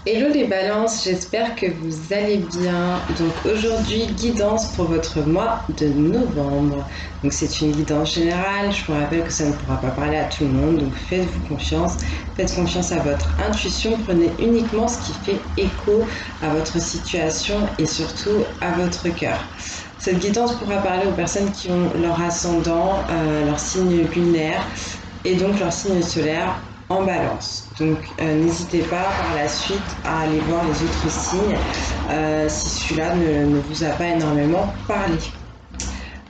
Hello les balances, j'espère que vous allez bien. Donc aujourd'hui, guidance pour votre mois de novembre. Donc c'est une guidance générale, je vous rappelle que ça ne pourra pas parler à tout le monde, donc faites confiance à votre intuition, prenez uniquement ce qui fait écho à votre situation et surtout à votre cœur. Cette guidance pourra parler aux personnes qui ont leur ascendant, leur signe lunaire et donc leur signe solaire en balance. Donc n'hésitez pas par la suite à aller voir les autres signes si celui-là ne vous a pas énormément parlé.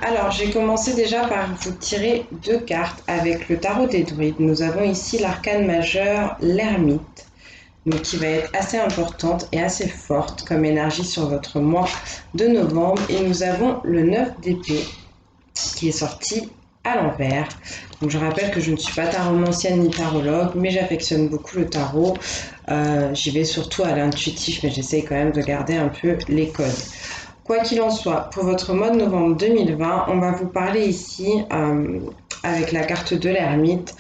Alors j'ai commencé déjà par vous tirer deux cartes avec le tarot des druides. Nous avons ici l'arcane majeur, l'ermite, donc qui va être assez importante et assez forte comme énergie sur votre mois de novembre. Et nous avons le 9 d'épée qui est sorti à l'envers. Donc je rappelle que je ne suis pas taromancienne ni tarologue, mais j'affectionne beaucoup le tarot. J'y vais surtout à l'intuitif, mais j'essaye quand même de garder un peu les codes. Quoi qu'il en soit, pour votre mois de novembre 2020, on va vous parler ici, avec la carte de l'ermite,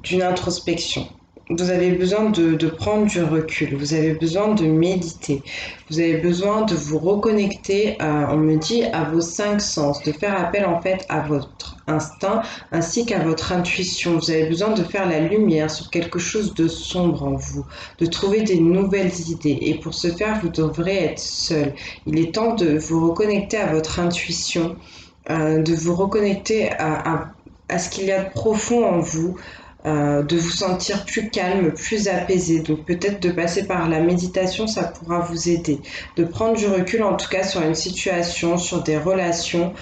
d'une introspection. Vous avez besoin de prendre du recul, vous avez besoin de méditer, vous avez besoin de vous reconnecter, on me dit, à vos cinq sens, de faire appel en fait à votre instinct ainsi qu'à votre intuition. Vous avez besoin de faire la lumière sur quelque chose de sombre en vous, de trouver des nouvelles idées. Et pour ce faire, vous devrez être seul. Il est temps de vous reconnecter à votre intuition, de vous reconnecter à ce qu'il y a de profond en vous, de vous sentir plus calme, plus apaisé. Donc peut-être de passer par la méditation, ça pourra vous aider. De prendre du recul en tout cas sur une situation, sur des relations,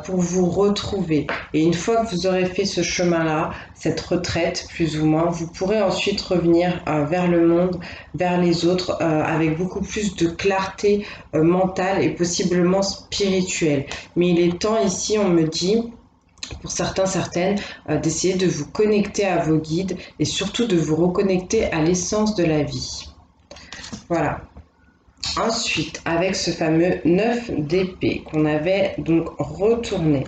pour vous retrouver. Et une fois que vous aurez fait ce chemin-là, cette retraite plus ou moins, vous pourrez ensuite revenir vers le monde, vers les autres, avec beaucoup plus de clarté mentale et possiblement spirituelle. Mais il est temps ici, on me dit, pour certains, certaines, d'essayer de vous connecter à vos guides et surtout de vous reconnecter à l'essence de la vie. Voilà. Ensuite, avec ce fameux 9 d'épée qu'on avait donc retourné,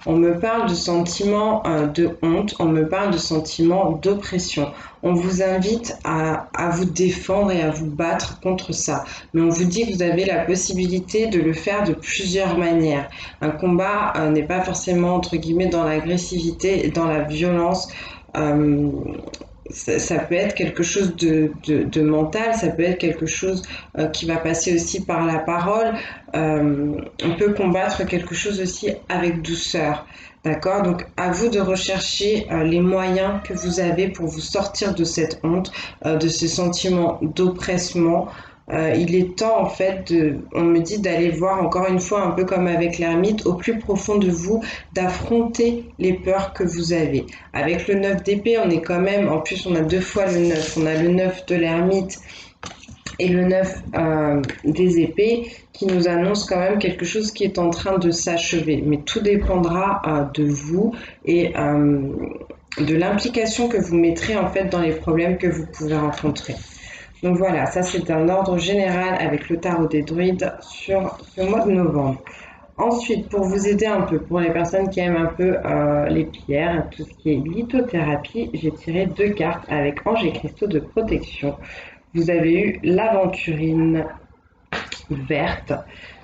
on me parle de sentiments de honte, on me parle de sentiments d'oppression. On vous invite à vous défendre et à vous battre contre ça. Mais on vous dit que vous avez la possibilité de le faire de plusieurs manières. Un combat n'est pas forcément, entre guillemets, dans l'agressivité et dans la violence. Euh, ça peut être quelque chose de mental, ça peut être quelque chose qui va passer aussi par la parole. On peut combattre quelque chose aussi avec douceur. D'accord? Donc, à vous de rechercher les moyens que vous avez pour vous sortir de cette honte, de ce sentiment d'oppressement. Il est temps, en fait, on me dit d'aller voir, encore une fois, un peu comme avec l'ermite, au plus profond de vous, d'affronter les peurs que vous avez. Avec le 9 d'épée, on est quand même, en plus, on a deux fois le 9. On a le 9 de l'ermite et le 9 des épées qui nous annonce quand même quelque chose qui est en train de s'achever. Mais tout dépendra de vous et de l'implication que vous mettrez en fait dans les problèmes que vous pouvez rencontrer. Donc voilà, ça c'est un ordre général avec le tarot des druides sur ce mois de novembre. Ensuite, pour vous aider un peu, pour les personnes qui aiment un peu les pierres, tout ce qui est lithothérapie, j'ai tiré deux cartes avec anges et cristaux de protection. Vous avez eu l'aventurine verte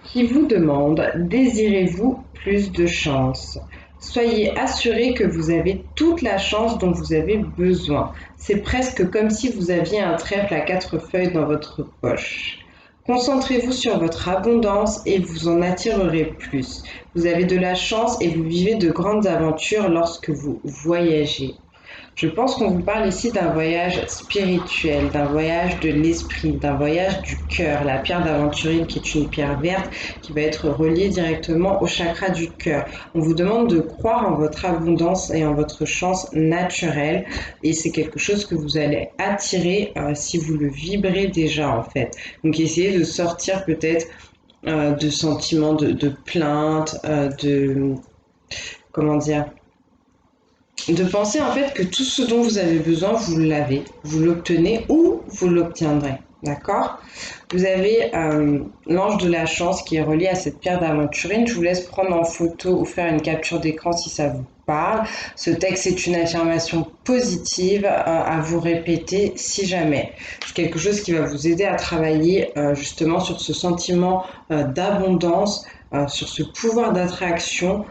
qui vous demande: désirez-vous plus de chance? Soyez assuré que vous avez toute la chance dont vous avez besoin. C'est presque comme si vous aviez un trèfle à quatre feuilles dans votre poche. Concentrez-vous sur votre abondance et vous en attirerez plus. Vous avez de la chance et vous vivez de grandes aventures lorsque vous voyagez. Je pense qu'on vous parle ici d'un voyage spirituel, d'un voyage de l'esprit, d'un voyage du cœur. La pierre d'aventurine qui est une pierre verte qui va être reliée directement au chakra du cœur. On vous demande de croire en votre abondance et en votre chance naturelle et c'est quelque chose que vous allez attirer si vous le vibrez déjà en fait. Donc essayez de sortir peut-être de sentiments de plainte, comment dire, de penser en fait que tout ce dont vous avez besoin, vous l'avez, vous l'obtenez ou vous l'obtiendrez. D'accord? Vous avez l'ange de la chance qui est relié à cette pierre d'aventurine. Je vous laisse prendre en photo ou faire une capture d'écran si ça vous parle. Ce texte est une affirmation positive à vous répéter si jamais. C'est quelque chose qui va vous aider à travailler justement sur ce sentiment d'abondance, sur ce pouvoir d'attraction,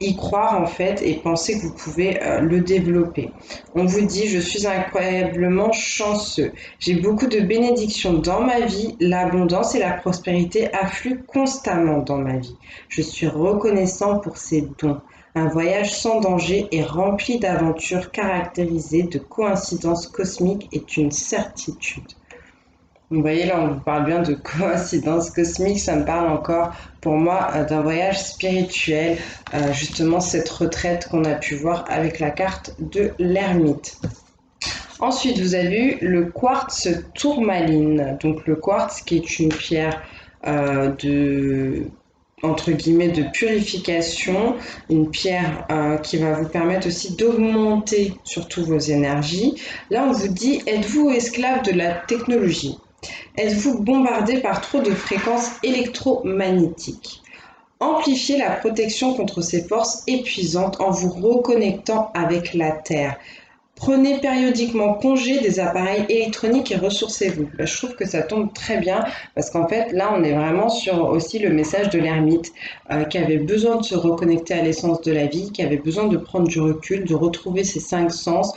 y croire en fait et penser que vous pouvez le développer. On vous dit: je suis incroyablement chanceux. J'ai beaucoup de bénédictions dans ma vie. L'abondance et la prospérité affluent constamment dans ma vie. Je suis reconnaissant pour ces dons. Un voyage sans danger et rempli d'aventures caractérisées de coïncidences cosmiques est une certitude. Vous voyez, là, on vous parle bien de coïncidence cosmique, ça me parle encore pour moi d'un voyage spirituel, justement cette retraite qu'on a pu voir avec la carte de l'ermite. Ensuite, vous avez eu le quartz tourmaline, donc le quartz qui est une pierre de entre guillemets de purification, une pierre qui va vous permettre aussi d'augmenter surtout vos énergies. Là, on vous dit: êtes-vous esclave de la technologie? Êtes-vous bombardé par trop de fréquences électromagnétiques? Amplifiez la protection contre ces forces épuisantes en vous reconnectant avec la Terre. Prenez périodiquement congé des appareils électroniques et ressourcez-vous. Je trouve que ça tombe très bien parce qu'en fait, là, on est vraiment sur aussi le message de l'ermite qui avait besoin de se reconnecter à l'essence de la vie, qui avait besoin de prendre du recul, de retrouver ses cinq sens,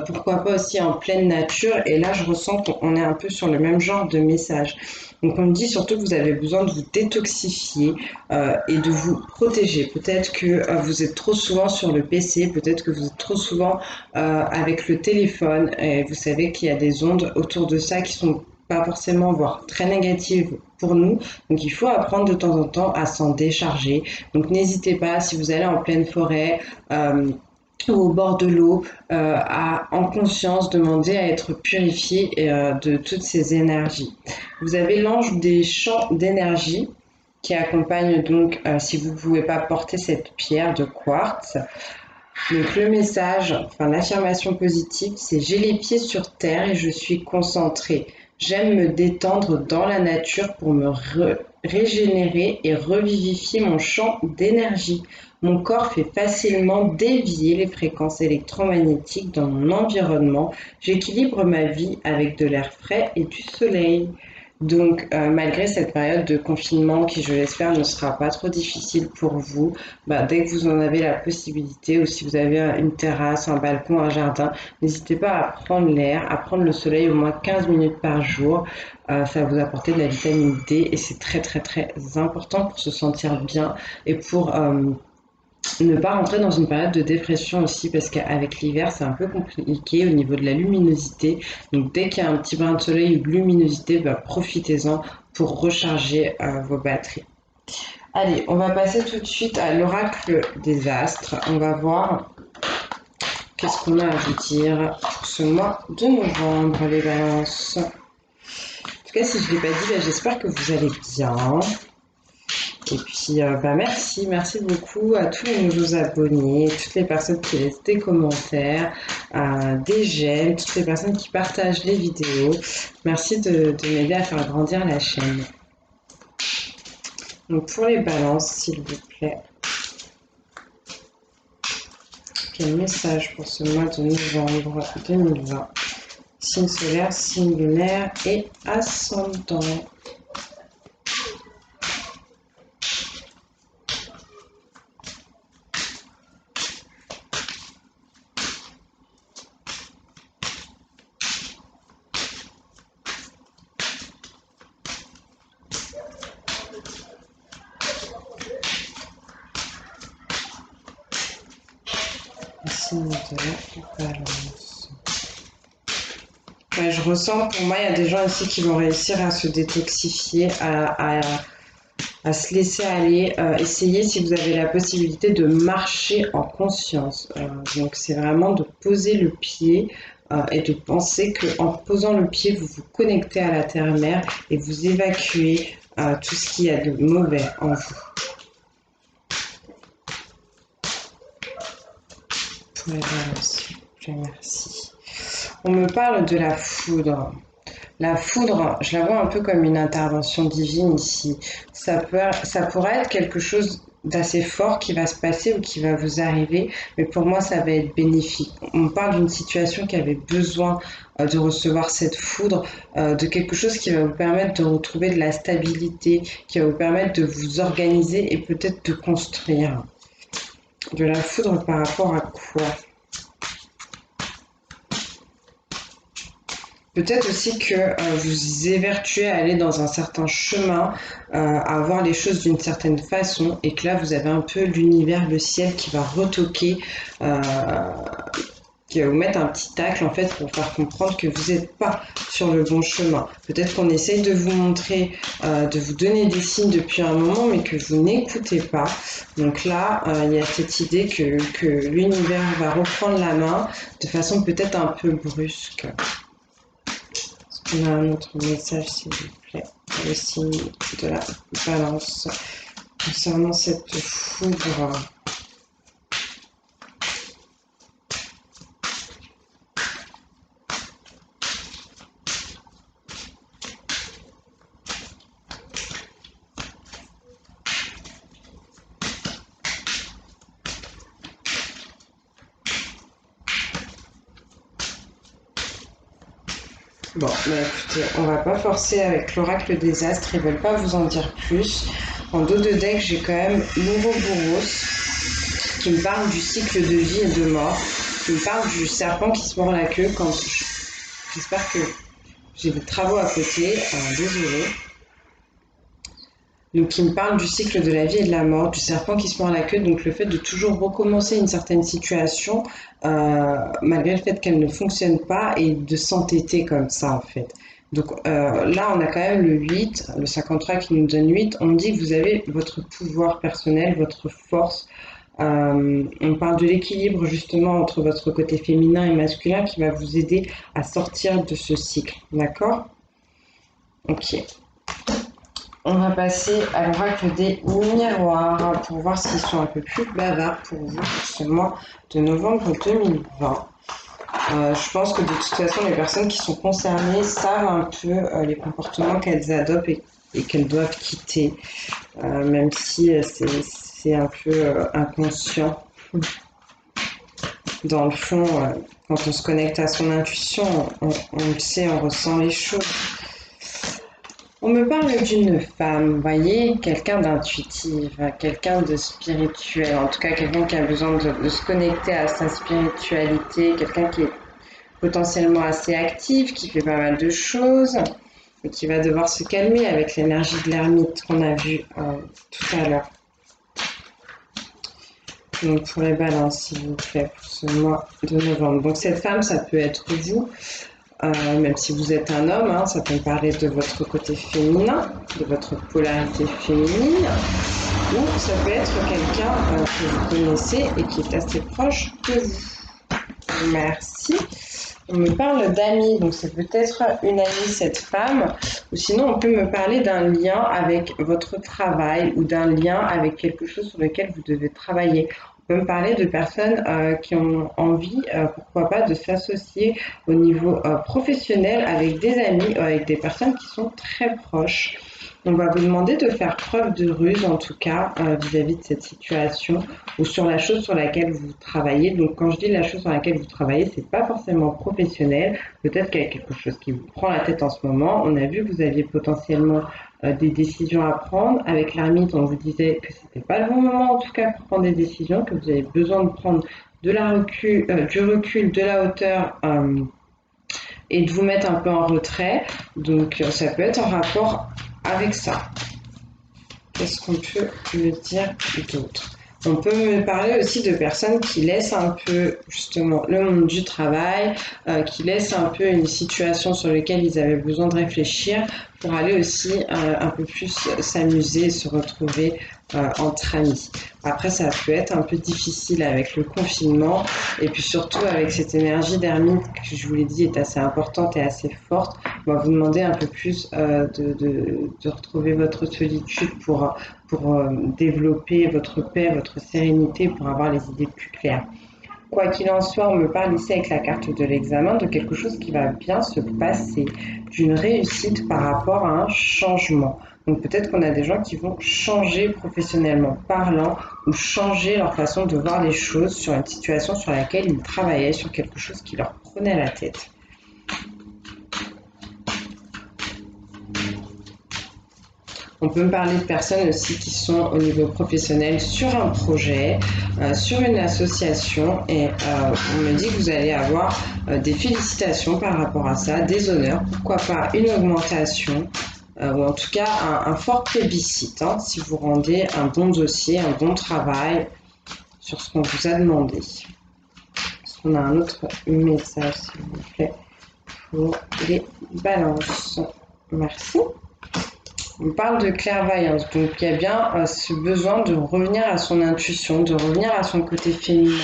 pourquoi pas aussi en pleine nature. Et là, je ressens qu'on est un peu sur le même genre de message. Donc on me dit surtout que vous avez besoin de vous détoxifier et de vous protéger. Peut-être que vous êtes trop souvent sur le PC, peut-être que vous êtes trop souvent avec le téléphone. Et vous savez qu'il y a des ondes autour de ça qui sont pas forcément, voire très négatives pour nous. Donc il faut apprendre de temps en temps à s'en décharger. Donc n'hésitez pas, si vous allez en pleine forêt, ou au bord de l'eau, à en conscience demander à être purifié de toutes ces énergies. Vous avez l'ange des champs d'énergie qui accompagne donc, si vous ne pouvez pas porter cette pierre de quartz. Donc le message, enfin l'affirmation positive, c'est: j'ai les pieds sur terre et je suis concentré. J'aime me détendre dans la nature pour me régénérer et revivifier mon champ d'énergie. Mon corps fait facilement dévier les fréquences électromagnétiques dans mon environnement. J'équilibre ma vie avec de l'air frais et du soleil. Donc, malgré cette période de confinement qui, je l'espère, ne sera pas trop difficile pour vous, dès que vous en avez la possibilité, ou si vous avez une terrasse, un balcon, un jardin, n'hésitez pas à prendre l'air, à prendre le soleil au moins 15 minutes par jour. Ça va vous apporter de la vitamine D et c'est très très très important pour se sentir bien et pour ne pas rentrer dans une période de dépression aussi, parce qu'avec l'hiver c'est un peu compliqué au niveau de la luminosité. Donc dès qu'il y a un petit brin de soleil ou de luminosité, profitez-en pour recharger vos batteries. Allez, on va passer tout de suite à l'oracle des astres. On va voir qu'est-ce qu'on a à vous dire pour ce mois de novembre, les balances. En tout cas, si je ne l'ai pas dit, j'espère que vous allez bien. Et puis, merci beaucoup à tous les nouveaux abonnés, toutes les personnes qui laissent des commentaires, des j'aime, toutes les personnes qui partagent les vidéos. Merci de m'aider à faire grandir la chaîne. Donc pour les balances, s'il vous plaît, quel message pour ce mois de novembre 2020? Signe solaire, signe lunaire et ascendant. Signe de la balance. Ouais, je ressens, pour moi, il y a des gens ici qui vont réussir à se détoxifier, à se laisser aller, essayer si vous avez la possibilité de marcher en conscience. Donc c'est vraiment de poser le pied et de penser qu'en posant le pied, vous vous connectez à la terre-mère et vous évacuez tout ce qu'il y a de mauvais en vous. Pour les balances, s'il vous plaît, merci. On me parle de la foudre. La foudre, je la vois un peu comme une intervention divine ici. Ça pourrait être quelque chose d'assez fort qui va se passer ou qui va vous arriver, mais pour moi ça va être bénéfique. On parle d'une situation qui avait besoin de recevoir cette foudre, de quelque chose qui va vous permettre de retrouver de la stabilité, qui va vous permettre de vous organiser et peut-être de construire. De la foudre par rapport à quoi? Peut-être aussi que vous évertuez à aller dans un certain chemin, à voir les choses d'une certaine façon, et que là vous avez un peu l'univers, le ciel qui va retoquer, euh, qui va vous mettre un petit tacle en fait pour faire comprendre que vous n'êtes pas sur le bon chemin. Peut-être qu'on essaye de vous montrer, de vous donner des signes depuis un moment, mais que vous n'écoutez pas. Donc là, il y a cette idée que l'univers va reprendre la main de façon peut-être un peu brusque. On a un autre message, s'il vous plaît, pour le signe de la balance concernant cette foudre. Bon, bah écoutez, on va pas forcer avec l'oracle des astres, ils veulent pas vous en dire plus. En dos de deck, j'ai quand même Bourros qui me parle du cycle de vie et de mort, qui me parle du serpent qui se mord la queue quand... J'espère que j'ai des travaux à côté, désolée. Donc qui me parle du cycle de la vie et de la mort, du serpent qui se mord la queue, donc le fait de toujours recommencer une certaine situation, malgré le fait qu'elle ne fonctionne pas, et de s'entêter comme ça en fait. Donc là on a quand même le 8, le 53 qui nous donne 8, on dit que vous avez votre pouvoir personnel, votre force. On parle de l'équilibre justement entre votre côté féminin et masculin qui va vous aider à sortir de ce cycle, d'accord? Ok. On va passer à l'oracle des miroirs pour voir s'ils sont un peu plus bavards pour vous pour ce mois de novembre 2020. Je pense que de toute façon, les personnes qui sont concernées savent un peu les comportements qu'elles adoptent et qu'elles doivent quitter, même si c'est un peu inconscient. Dans le fond, quand on se connecte à son intuition, on le sait, on ressent les choses. On me parle d'une femme, vous voyez, quelqu'un d'intuitif, quelqu'un de spirituel, en tout cas quelqu'un qui a besoin de se connecter à sa spiritualité, quelqu'un qui est potentiellement assez actif, qui fait pas mal de choses, et qui va devoir se calmer avec l'énergie de l'ermite qu'on a vu tout à l'heure. Donc pour les balances, s'il vous plaît, pour ce mois de novembre. Donc cette femme, ça peut être vous. Même si vous êtes un homme, hein, ça peut me parler de votre côté féminin, de votre polarité féminine, ou ça peut être quelqu'un que vous connaissez et qui est assez proche de vous. Merci. On me parle d'amis, donc c'est peut-être une amie, cette femme, ou sinon on peut me parler d'un lien avec votre travail ou d'un lien avec quelque chose sur lequel vous devez travailler. On peut me parler de personnes qui ont envie, pourquoi pas, de s'associer au niveau professionnel avec des amis ou avec des personnes qui sont très proches. On va vous demander de faire preuve de ruse, en tout cas, vis-à-vis de cette situation ou sur la chose sur laquelle vous travaillez. Donc, quand je dis la chose sur laquelle vous travaillez, c'est pas forcément professionnel. Peut-être qu'il y a quelque chose qui vous prend la tête en ce moment. On a vu que vous aviez potentiellement des décisions à prendre. Avec l'ermite, on vous disait que c'était pas le bon moment, en tout cas, pour prendre des décisions, que vous avez besoin de prendre du recul, de la hauteur, et de vous mettre un peu en retrait. Donc, ça peut être en rapport avec ça. Qu'est-ce qu'on peut me dire d'autre? On peut me parler aussi de personnes qui laissent un peu justement le monde du travail, qui laissent un peu une situation sur laquelle ils avaient besoin de réfléchir pour aller aussi un peu plus s'amuser, se retrouver entre amis. Après, ça peut être un peu difficile avec le confinement et puis surtout avec cette énergie d'ermite que je vous l'ai dit est assez importante et assez forte. On va vous demander un peu plus de retrouver votre solitude pour développer votre paix, votre sérénité, pour avoir les idées plus claires. Quoi qu'il en soit, on me parle ici avec la carte de l'examen de quelque chose qui va bien se passer, d'une réussite par rapport à un changement. Donc peut-être qu'on a des gens qui vont changer professionnellement parlant ou changer leur façon de voir les choses sur une situation sur laquelle ils travaillaient, sur quelque chose qui leur prenait la tête. On peut me parler de personnes aussi qui sont au niveau professionnel sur un projet, sur une association et on me dit que vous allez avoir des félicitations par rapport à ça, des honneurs, pourquoi pas une augmentation ou en tout cas un fort plébiscite hein, si vous rendez un bon dossier, un bon travail sur ce qu'on vous a demandé. Est-ce qu'on a un autre message s'il vous plaît pour les balances? Merci. On parle de clairvoyance, donc il y a bien ce besoin de revenir à son intuition, de revenir à son côté féminin,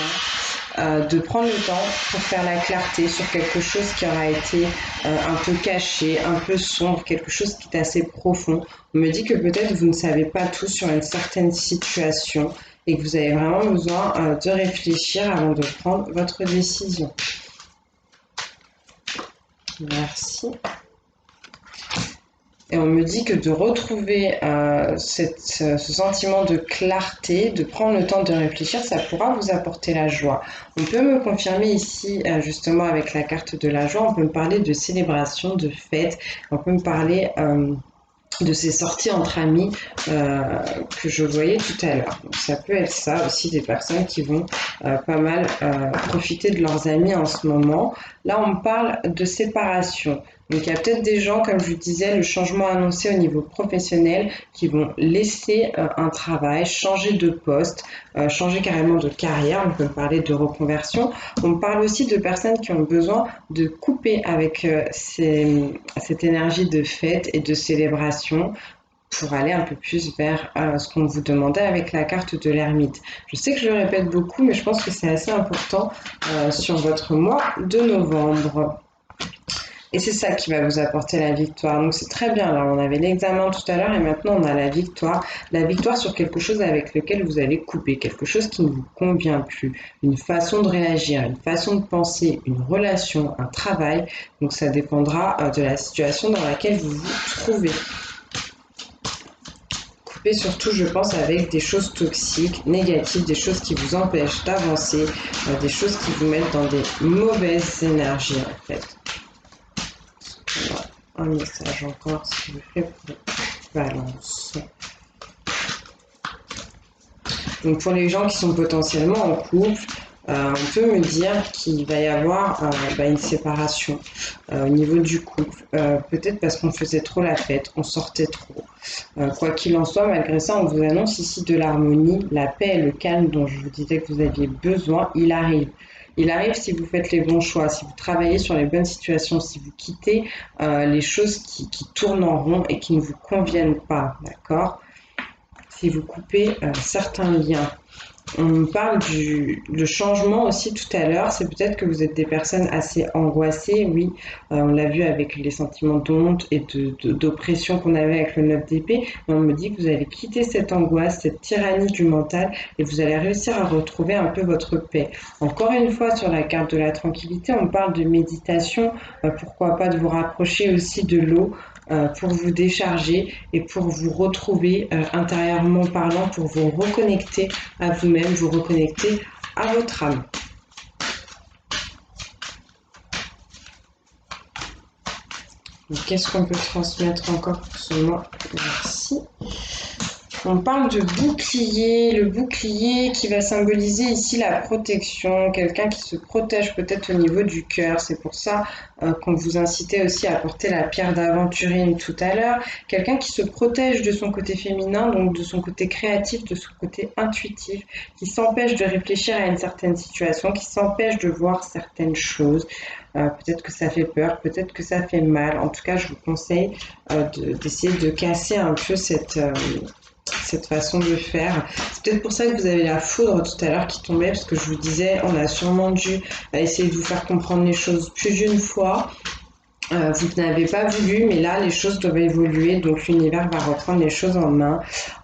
de prendre le temps pour faire la clarté sur quelque chose qui aura été un peu caché, un peu sombre, quelque chose qui est assez profond. On me dit que peut-être vous ne savez pas tout sur une certaine situation et que vous avez vraiment besoin de réfléchir avant de prendre votre décision. Merci. Et on me dit que de retrouver ce sentiment de clarté, de prendre le temps de réfléchir, ça pourra vous apporter la joie. On peut me confirmer ici, justement avec la carte de la joie, on peut me parler de célébration, de fête, on peut me parler de ces sorties entre amis que je voyais tout à l'heure. Donc ça peut être ça aussi, des personnes qui vont pas mal profiter de leurs amis en ce moment. Là, on me parle de séparation. Donc il y a peut-être des gens, comme je vous disais, le changement annoncé au niveau professionnel qui vont laisser un travail, changer de poste, changer carrément de carrière. On peut me parler de reconversion. On me parle aussi de personnes qui ont besoin de couper avec cette énergie de fête et de célébration pour aller un peu plus vers ce qu'on vous demandait avec la carte de l'ermite. Je sais que je le répète beaucoup, mais je pense que c'est assez important sur votre mois de novembre. Et c'est ça qui va vous apporter la victoire. Donc c'est très bien. Là, on avait l'examen tout à l'heure et maintenant on a la victoire. La victoire sur quelque chose avec lequel vous allez couper, quelque chose qui ne vous convient plus, une façon de réagir, une façon de penser, une relation, un travail. Donc ça dépendra de la situation dans laquelle vous vous trouvez. Couper surtout, je pense, avec des choses toxiques, négatives, des choses qui vous empêchent d'avancer, des choses qui vous mettent dans des mauvaises énergies en fait. Un message encore, s'il vous plaît, pour Balance. Donc pour les gens qui sont potentiellement en couple, on peut me dire qu'il va y avoir une séparation au niveau du couple. Peut-être parce qu'on faisait trop la fête, on sortait trop. Quoi qu'il en soit, malgré ça, on vous annonce ici de l'harmonie, la paix et le calme dont je vous disais que vous aviez besoin, il arrive. Il arrive si vous faites les bons choix, si vous travaillez sur les bonnes situations, si vous quittez les choses qui tournent en rond et qui ne vous conviennent pas, d'accord? Si vous coupez certains liens. On me parle du changement aussi tout à l'heure. C'est peut-être que vous êtes des personnes assez angoissées, oui. On l'a vu avec les sentiments d'honte et d'oppression qu'on avait avec le 9 d'épée. Mais on me dit que vous allez quitter cette angoisse, cette tyrannie du mental et vous allez réussir à retrouver un peu votre paix. Encore une fois, sur la carte de la tranquillité, on parle de méditation. Pourquoi pas de vous rapprocher aussi de l'eau pour vous décharger et pour vous retrouver intérieurement parlant, pour vous reconnecter à vous-même, vous reconnecter à votre âme. Qu'est-ce qu'on peut transmettre encore pour ce mois? Merci. On parle de bouclier, le bouclier qui va symboliser ici la protection, quelqu'un qui se protège peut-être au niveau du cœur. C'est pour ça qu'on vous incitait aussi à porter la pierre d'aventurine tout à l'heure. Quelqu'un qui se protège de son côté féminin, donc de son côté créatif, de son côté intuitif, qui s'empêche de réfléchir à une certaine situation, qui s'empêche de voir certaines choses. Peut-être que ça fait peur, peut-être que ça fait mal. En tout cas, je vous conseille d'essayer de casser un peu cette façon de faire. C'est peut-être pour ça que vous avez la foudre tout à l'heure qui tombait, parce que je vous disais, on a sûrement dû essayer de vous faire comprendre les choses plus d'une fois. Vous n'avez pas voulu, mais là, les choses doivent évoluer, donc l'univers va reprendre les choses en main.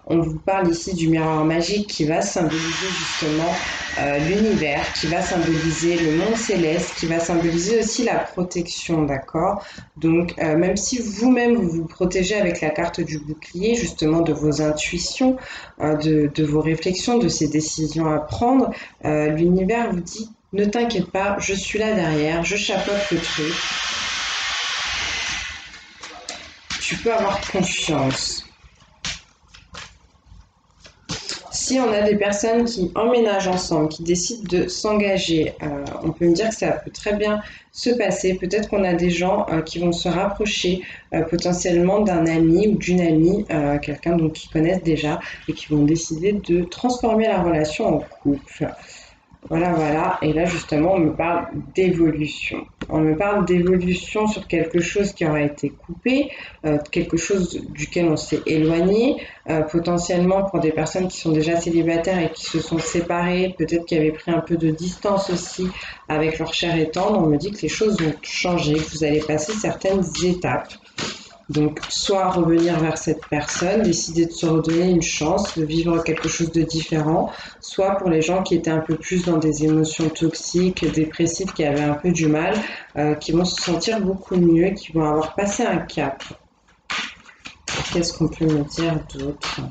On vous parle ici du miroir magique qui va symboliser justement l'univers, qui va symboliser le monde céleste, qui va symboliser aussi la protection, d'accord? Donc, même si vous-même, vous vous protégez avec la carte du bouclier, justement, de vos intuitions, de vos réflexions, de ces décisions à prendre, l'univers vous dit, ne t'inquiète pas, je suis là derrière, je chapeaute le truc. Tu peux avoir confiance. Si on a des personnes qui emménagent ensemble, qui décident de s'engager, on peut me dire que ça peut très bien se passer. Peut-être qu'on a des gens qui vont se rapprocher potentiellement d'un ami ou d'une amie, quelqu'un donc qu'ils connaissent déjà et qui vont décider de transformer la relation en couple. Voilà, voilà. Et là, justement, on me parle d'évolution. On me parle d'évolution sur quelque chose qui aura été coupé, quelque chose duquel on s'est éloigné, potentiellement pour des personnes qui sont déjà célibataires et qui se sont séparées, peut-être qui avaient pris un peu de distance aussi avec leur chair et tendre. On me dit que les choses vont changer, que vous allez passer certaines étapes. Donc, soit revenir vers cette personne, décider de se redonner une chance, de vivre quelque chose de différent, soit pour les gens qui étaient un peu plus dans des émotions toxiques, dépressives, qui avaient un peu du mal, qui vont se sentir beaucoup mieux, qui vont avoir passé un cap. Qu'est-ce qu'on peut me dire d'autre ?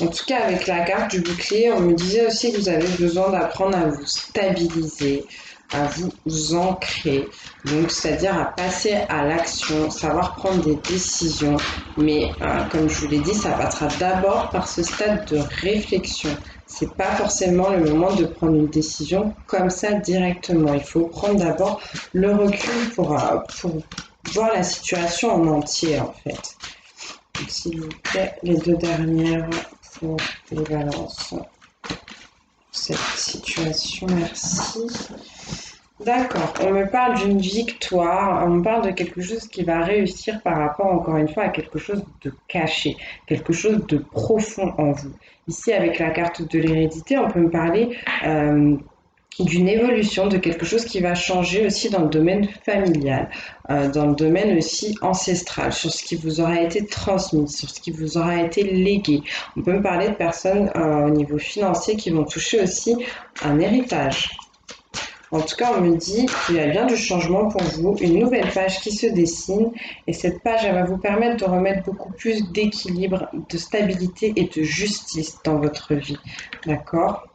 En tout cas, avec la carte du bouclier, on me disait aussi que vous avez besoin d'apprendre à vous stabiliser, à vous ancrer, donc c'est-à-dire à passer à l'action, savoir prendre des décisions. Mais comme je vous l'ai dit, ça passera d'abord par ce stade de réflexion. C'est pas forcément le moment de prendre une décision comme ça directement. Il faut prendre d'abord le recul pour voir la situation en entier en fait. S'il vous plaît, les deux dernières pour les balances. Cette situation, merci. D'accord, on me parle d'une victoire, on me parle de quelque chose qui va réussir par rapport, encore une fois, à quelque chose de caché, quelque chose de profond en vous. Ici, avec la carte de l'hérédité, on peut me parler d'une évolution, de quelque chose qui va changer aussi dans le domaine familial, dans le domaine aussi ancestral, sur ce qui vous aura été transmis, sur ce qui vous aura été légué. On peut me parler de personnes au niveau financier qui vont toucher aussi un héritage. En tout cas, on me dit qu'il y a bien du changement pour vous, une nouvelle page qui se dessine et cette page, elle va vous permettre de remettre beaucoup plus d'équilibre, de stabilité et de justice dans votre vie. D'accord ?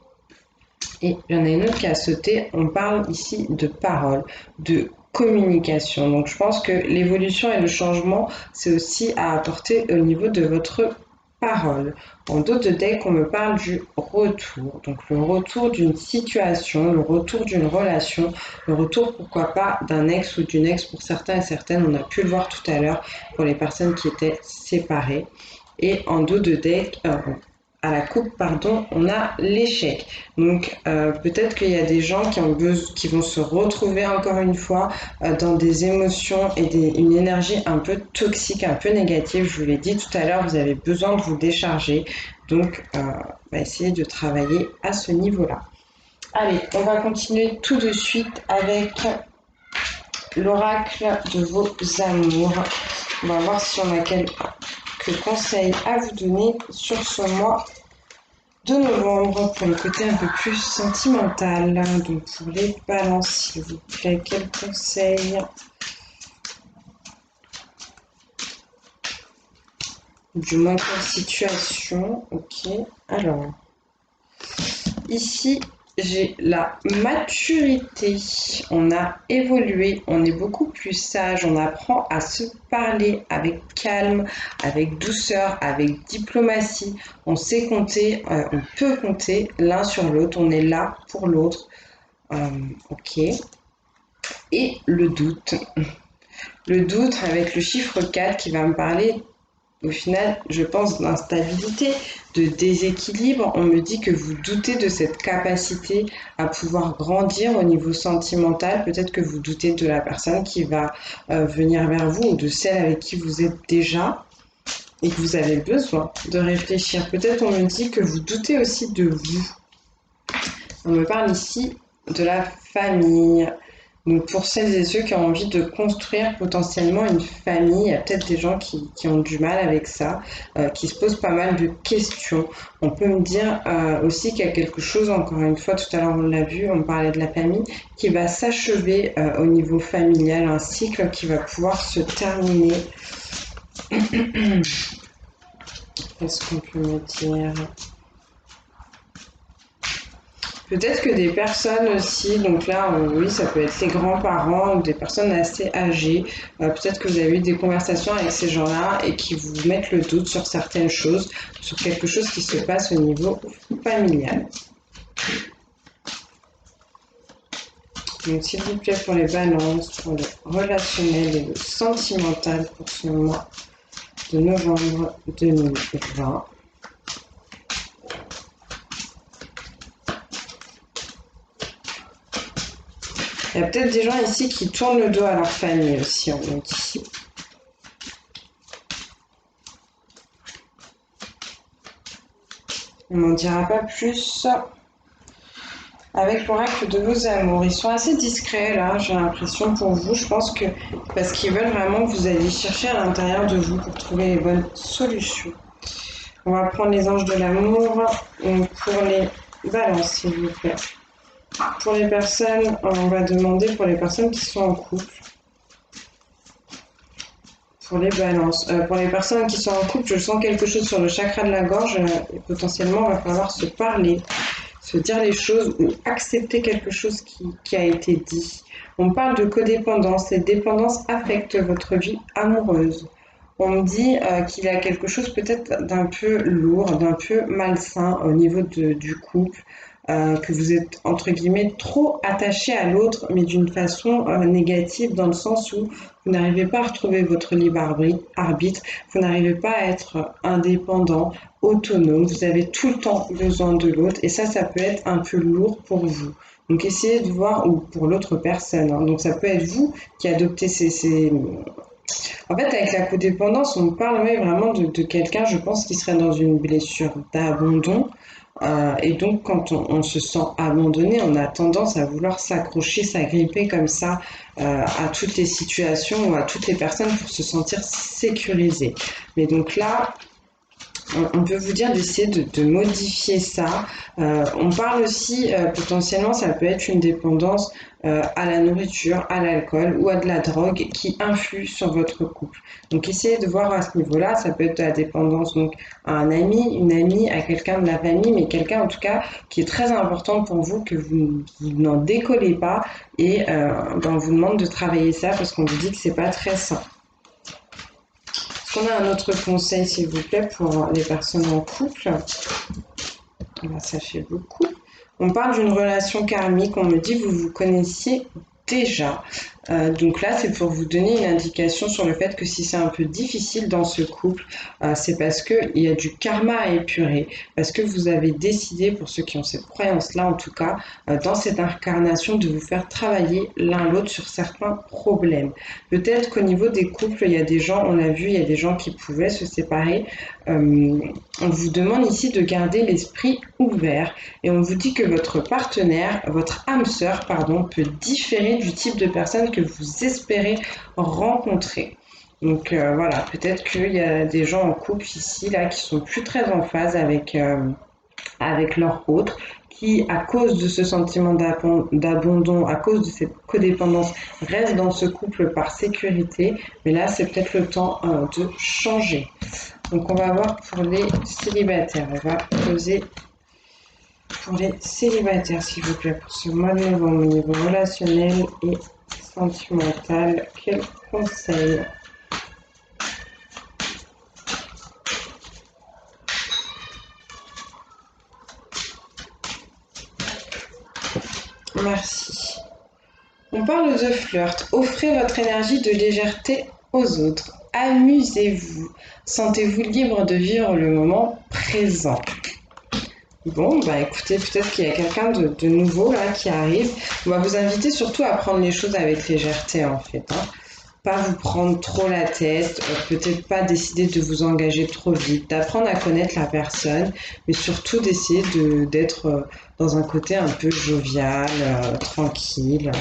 Et il y en a une autre qui a sauté, on parle ici de parole, de communication. Donc je pense que l'évolution et le changement, c'est aussi à apporter au niveau de votre parole. En dos de deck, on me parle du retour. Donc le retour d'une situation, le retour d'une relation, le retour pourquoi pas d'un ex ou d'une ex pour certains et certaines. On a pu le voir tout à l'heure pour les personnes qui étaient séparées. Et en dos de deck, à la coupe, pardon, on a l'échec. Donc peut-être qu'il y a des gens qui vont se retrouver encore une fois dans des émotions et une énergie un peu toxique, un peu négative. Je vous l'ai dit tout à l'heure, vous avez besoin de vous décharger. Donc on va essayer de travailler à ce niveau-là. Allez, on va continuer tout de suite avec l'oracle de vos amours. On va voir si on a quelques conseils à vous donner sur ce mois de novembre pour le côté un peu plus sentimental. Donc pour les balances, s'il vous plaît, quels conseils? Du moins quelle situation? Ok, alors ici j'ai la maturité, on a évolué, on est beaucoup plus sage, on apprend à se parler avec calme, avec douceur, avec diplomatie, on sait compter, on peut compter l'un sur l'autre, on est là pour l'autre, ok. Et le doute avec le chiffre 4 qui va me parler au final, je pense, d'instabilité, de déséquilibre. On me dit que vous doutez de cette capacité à pouvoir grandir au niveau sentimental. Peut-être que vous doutez de la personne qui va venir vers vous ou de celle avec qui vous êtes déjà et que vous avez besoin de réfléchir. Peut-être on me dit que vous doutez aussi de vous. On me parle ici de la famille. Donc pour celles et ceux qui ont envie de construire potentiellement une famille, il y a peut-être des gens qui ont du mal avec ça, qui se posent pas mal de questions. On peut me dire aussi qu'il y a quelque chose, encore une fois, tout à l'heure on l'a vu, on parlait de la famille, qui va s'achever au niveau familial, un cycle qui va pouvoir se terminer. Qu'est-ce qu'on peut me dire? Peut-être que des personnes aussi, donc là, oui, ça peut être les grands-parents ou des personnes assez âgées. Peut-être que vous avez eu des conversations avec ces gens-là et qui vous mettent le doute sur certaines choses, sur quelque chose qui se passe au niveau familial. Donc, s'il vous plaît, pour les balances, pour le relationnel et le sentimental pour ce mois de novembre 2020. Il y a peut-être des gens ici qui tournent le dos à leur famille aussi, on me dit. On n'en dira pas plus. Avec l'oracle de vos amours, ils sont assez discrets là, j'ai l'impression pour vous. Je pense que parce qu'ils veulent vraiment que vous alliez chercher à l'intérieur de vous pour trouver les bonnes solutions. On va prendre les anges de l'amour pour les balances, s'il vous plaît. Pour les personnes, on va demander pour les personnes qui sont en couple. Pour les balances. Pour les personnes qui sont en couple, je sens quelque chose sur le chakra de la gorge. Et potentiellement, il va falloir se parler, se dire les choses ou accepter quelque chose qui a été dit. On parle de codépendance. Cette dépendance affecte votre vie amoureuse. On me dit qu'il y a quelque chose peut-être d'un peu lourd, d'un peu malsain au niveau du couple, que vous êtes entre guillemets trop attaché à l'autre, mais d'une façon négative, dans le sens où vous n'arrivez pas à retrouver votre libre arbitre, vous n'arrivez pas à être indépendant, autonome, vous avez tout le temps besoin de l'autre, et ça peut être un peu lourd pour vous. Donc essayez de voir, ou pour l'autre personne, hein. Donc ça peut être vous qui adoptez En fait, avec la codépendance, on parle vraiment de quelqu'un, je pense, qui serait dans une blessure d'abandon. Et donc, quand on se sent abandonné, on a tendance à vouloir s'accrocher, s'agripper comme ça à toutes les situations ou à toutes les personnes pour se sentir sécurisé. Mais donc là, on peut vous dire d'essayer de modifier ça. On parle aussi, potentiellement, ça peut être une dépendance à la nourriture, à l'alcool ou à de la drogue qui influe sur votre couple. Donc essayez de voir à ce niveau-là, ça peut être la dépendance donc, à un ami, une amie, à quelqu'un de la famille, mais quelqu'un en tout cas qui est très important pour vous, que vous n'en décollez pas et on vous demande de travailler ça parce qu'on vous dit que c'est pas très sain. Est-ce qu'on a un autre conseil, s'il vous plaît, pour les personnes en couple? Ça fait beaucoup. On parle d'une relation karmique. On me dit que vous vous connaissiez déjà. Donc là, c'est pour vous donner une indication sur le fait que si c'est un peu difficile dans ce couple, c'est parce qu'il y a du karma à épurer, parce que vous avez décidé, pour ceux qui ont cette croyance-là en tout cas, dans cette incarnation, de vous faire travailler l'un l'autre sur certains problèmes. Peut-être qu'au niveau des couples, il y a des gens, on l'a vu, il y a des gens qui pouvaient se séparer. On vous demande ici de garder l'esprit ouvert et on vous dit que votre partenaire, votre âme sœur, peut différer du type de personne que vous espérez rencontrer. Donc voilà, peut-être qu'il y a des gens en couple ici, là, qui sont plus très en phase avec leur autre, qui, à cause de ce sentiment d'abandon, à cause de cette codépendance, restent dans ce couple par sécurité. Mais là, c'est peut-être le temps de changer. Donc on va voir pour les célibataires. On va poser pour les célibataires, s'il vous plaît, pour ce mois de novembre, au niveau relationnel et sentimental. Quels conseils? Merci. On parle de flirt. Offrez votre énergie de légèreté aux autres. Amusez-vous. Sentez-vous libre de vivre le moment présent. Bon, écoutez, peut-être qu'il y a quelqu'un de nouveau là qui arrive. On va vous inviter surtout à prendre les choses avec légèreté en fait. pas vous prendre trop la tête, peut-être pas décider de vous engager trop vite, d'apprendre à connaître la personne, mais surtout d'essayer d'être dans un côté un peu jovial, tranquille.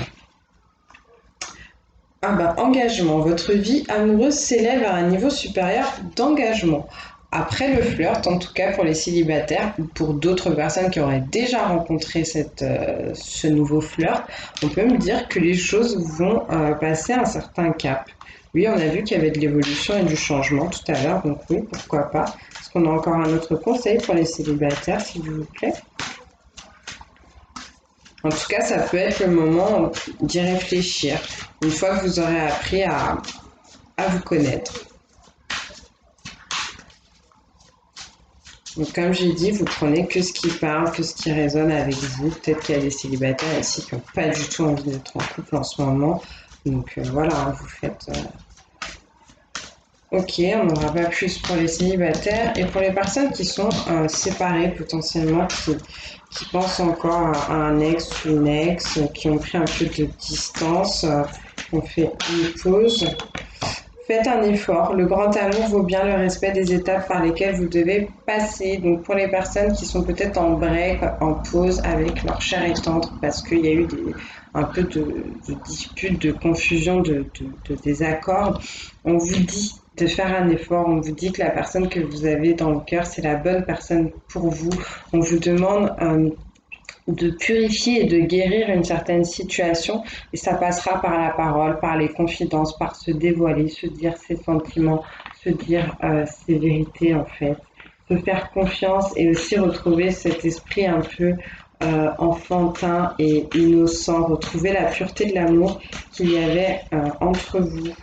Ah bah, engagement. Votre vie amoureuse s'élève à un niveau supérieur d'engagement. Après le flirt, en tout cas pour les célibataires ou pour d'autres personnes qui auraient déjà rencontré ce nouveau flirt, on peut me dire que les choses vont passer un certain cap. Oui, on a vu qu'il y avait de l'évolution et du changement tout à l'heure, donc oui, pourquoi pas. Est-ce qu'on a encore un autre conseil pour les célibataires, s'il vous plaît? En tout cas, ça peut être le moment d'y réfléchir, une fois que vous aurez appris à vous connaître. Donc, comme j'ai dit, vous prenez que ce qui parle, que ce qui résonne avec vous. Peut-être qu'il y a des célibataires ici qui n'ont pas du tout envie d'être en couple en ce moment. Donc voilà, vous faites... Ok, on n'aura pas plus pour les célibataires. Et pour les personnes qui sont séparées potentiellement, qui pensent encore à un ex ou une ex, qui ont pris un peu de distance, qui ont fait une pause, faites un effort. Le grand amour vaut bien le respect des étapes par lesquelles vous devez passer. Donc pour les personnes qui sont peut-être en break, en pause avec leur chair et tendre, parce qu'il y a eu un peu de disputes, de confusion, de désaccords, on vous dit de faire un effort, on vous dit que la personne que vous avez dans le cœur, c'est la bonne personne pour vous. On vous demande de purifier et de guérir une certaine situation, et ça passera par la parole, par les confidences, par se dévoiler, se dire ses sentiments, se dire ses vérités en fait, se faire confiance et aussi retrouver cet esprit un peu enfantin et innocent, retrouver la pureté de l'amour qu'il y avait entre vous.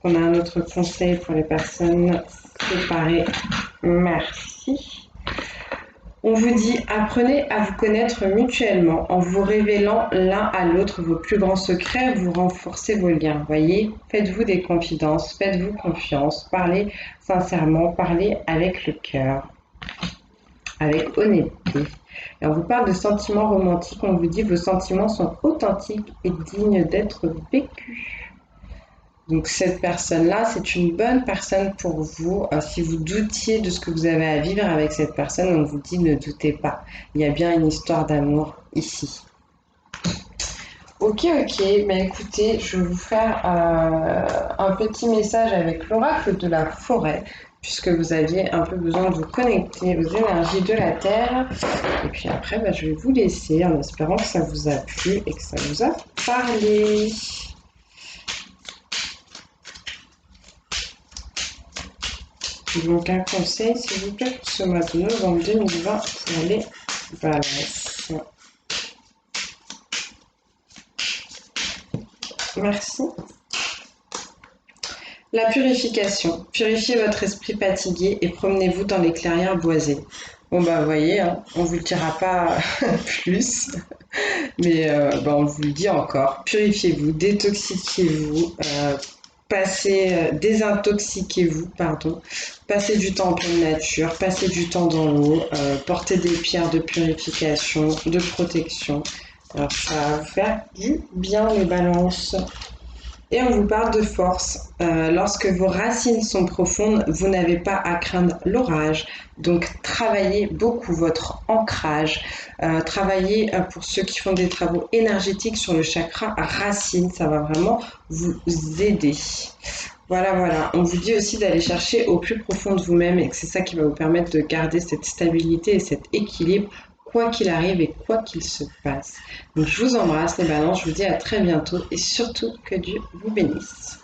On a un autre conseil pour les personnes séparées. Merci. On vous dit, apprenez à vous connaître mutuellement en vous révélant l'un à l'autre vos plus grands secrets, vous renforcez vos liens. Voyez, faites-vous des confidences, faites-vous confiance, parlez sincèrement, parlez avec le cœur, avec honnêteté. Et on vous parle de sentiments romantiques, on vous dit vos sentiments sont authentiques et dignes d'être vécus. Donc cette personne-là, c'est une bonne personne pour vous. Si vous doutiez de ce que vous avez à vivre avec cette personne, on vous dit ne doutez pas. Il y a bien une histoire d'amour ici. Ok, mais écoutez, je vais vous faire un petit message avec l'oracle de la forêt, puisque vous aviez un peu besoin de vous connecter aux énergies de la Terre. Et puis après, je vais vous laisser en espérant que ça vous a plu et que ça vous a parlé. Donc un conseil, s'il vous plaît, pour ce mois de novembre 2020 pour les balances. Merci. La purification. Purifiez votre esprit fatigué et promenez-vous dans les clairières boisées. Bon vous voyez, hein, on ne vous le dira pas plus, mais on vous le dit encore. Purifiez-vous, détoxifiez-vous, désintoxiquez-vous, passez du temps en pleine nature, passez du temps dans l'eau, portez des pierres de purification, de protection. Alors ça va vous faire du bien les balances. Et on vous parle de force. Lorsque vos racines sont profondes, vous n'avez pas à craindre l'orage. Donc travaillez beaucoup votre ancrage. Travaillez pour ceux qui font des travaux énergétiques sur le chakra racine. Ça va vraiment vous aider. Voilà. On vous dit aussi d'aller chercher au plus profond de vous-même et que c'est ça qui va vous permettre de garder cette stabilité et cet équilibre quoi qu'il arrive et quoi qu'il se passe. Donc je vous embrasse les balances, je vous dis à très bientôt et surtout que Dieu vous bénisse.